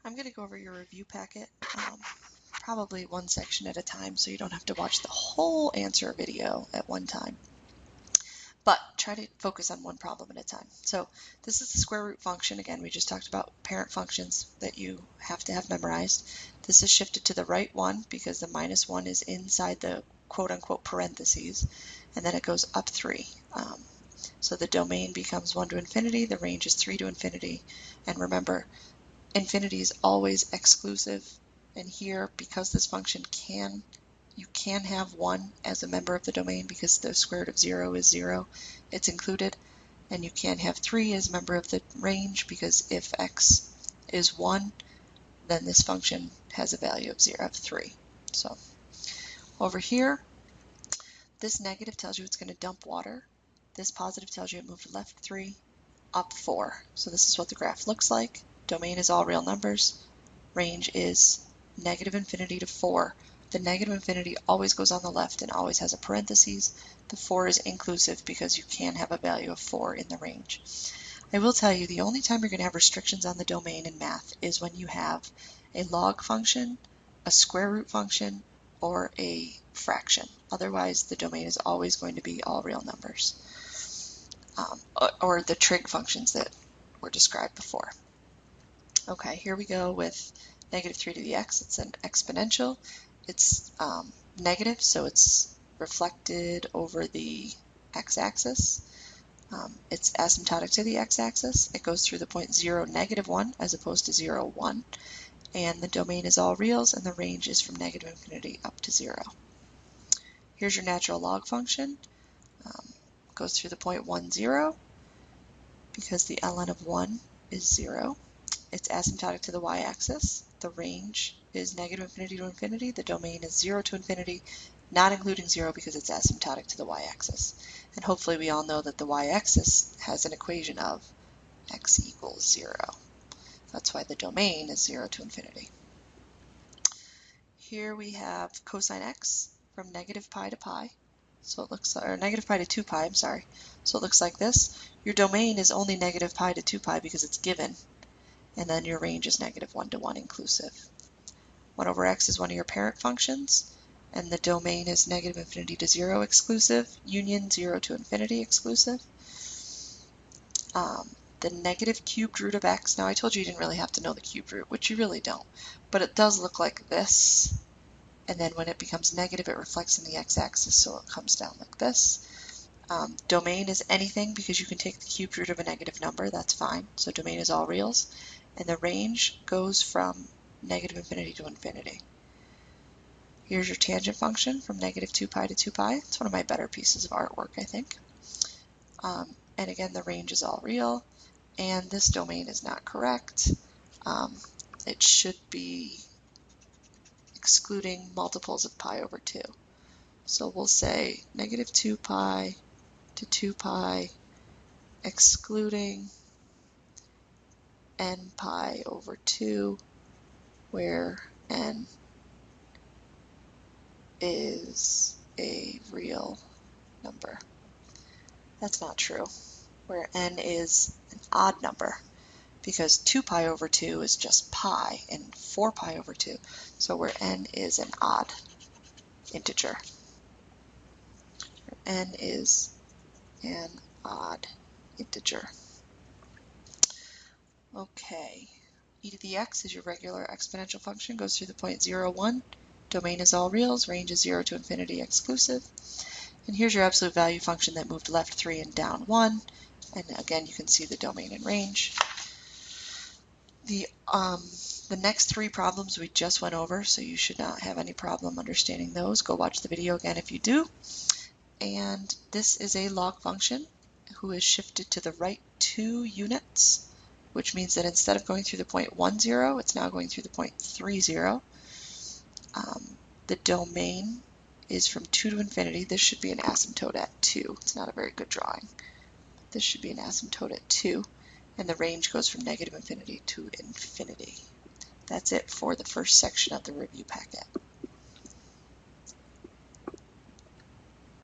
I'm going to go over your review packet, probably one section at a time so you don't have to watch the whole answer video at one time. But try to focus on one problem at a time. So this is the square root function. Again, we just talked about parent functions that you have to have memorized. This is shifted to the right one because the minus 1 is inside the quote-unquote parentheses, and then it goes up 3. So the domain becomes 1 to infinity, the range is 3 to infinity, and remember, infinity is always exclusive, and here, because this function you can have 1 as a member of the domain because the square root of 0 is 0, it's included, and you can have 3 as a member of the range because if x is 1, then this function has a value of 3. So over here, this negative tells you it's going to dump water. This positive tells you it moved left 3, up 4. So this is what the graph looks like. Domain is all real numbers. Range is negative infinity to 4. The negative infinity always goes on the left and always has a parentheses. The 4 is inclusive because you can have a value of 4 in the range. I will tell you the only time you're going to have restrictions on the domain in math is when you have a log function, a square root function, or a fraction. Otherwise, the domain is always going to be all real numbers, or the trig functions that were described before. Okay, here we go with negative 3 to the x. It's an exponential. It's negative, so it's reflected over the x-axis. It's asymptotic to the x-axis. It goes through the point 0, negative 1, as opposed to 0, 1. And the domain is all reals, and the range is from negative infinity up to 0. Here's your natural log function. Goes through the point 1, 0, because the ln of 1 is 0. It's asymptotic to the y-axis. The range is negative infinity to infinity. The domain is 0 to infinity, not including 0 because it's asymptotic to the y-axis. And hopefully we all know that the y-axis has an equation of x equals 0. That's why the domain is 0 to infinity. Here we have cosine x from negative pi to pi. So it looks, or negative pi to 2 pi, I'm sorry. So it looks like this. Your domain is only negative pi to 2 pi because it's given. And then your range is negative 1 to 1 inclusive. 1 over x is one of your parent functions, and the domain is negative infinity to 0 exclusive, union 0 to infinity exclusive. The negative cubed root of x, now I told you didn't really have to know the cubed root, which you really don't, but it does look like this, and then when it becomes negative it reflects in the x-axis, so it comes down like this. Domain is anything because you can take the cubed root of a negative number, that's fine, so domain is all reals. And the range goes from negative infinity to infinity. Here's your tangent function from negative 2 pi to 2 pi. It's one of my better pieces of artwork, I think. And again, the range is all real, and this domain is not correct. It should be excluding multiples of pi over 2. So we'll say negative 2 pi to 2 pi, excluding n pi over 2, where n is a real number. That's not true, where n is an odd number, because 2 pi over 2 is just pi, and 4 pi over 2, so where n is an odd integer. N is an odd integer. Okay, e to the x is your regular exponential function, goes through the point 0, 1. Domain is all reals, range is 0 to infinity exclusive. And here's your absolute value function that moved left 3 and down 1. And again, you can see the domain and range. The next 3 problems we just went over, so you should not have any problem understanding those. Go watch the video again if you do. And this is a log function who is shifted to the right 2 units, which means that instead of going through the point 1, 0, it's now going through the point 3, 0. The domain is from 2 to infinity. This should be an asymptote at 2. It's not a very good drawing. This should be an asymptote at 2. And the range goes from negative infinity to infinity. That's it for the first section of the review packet.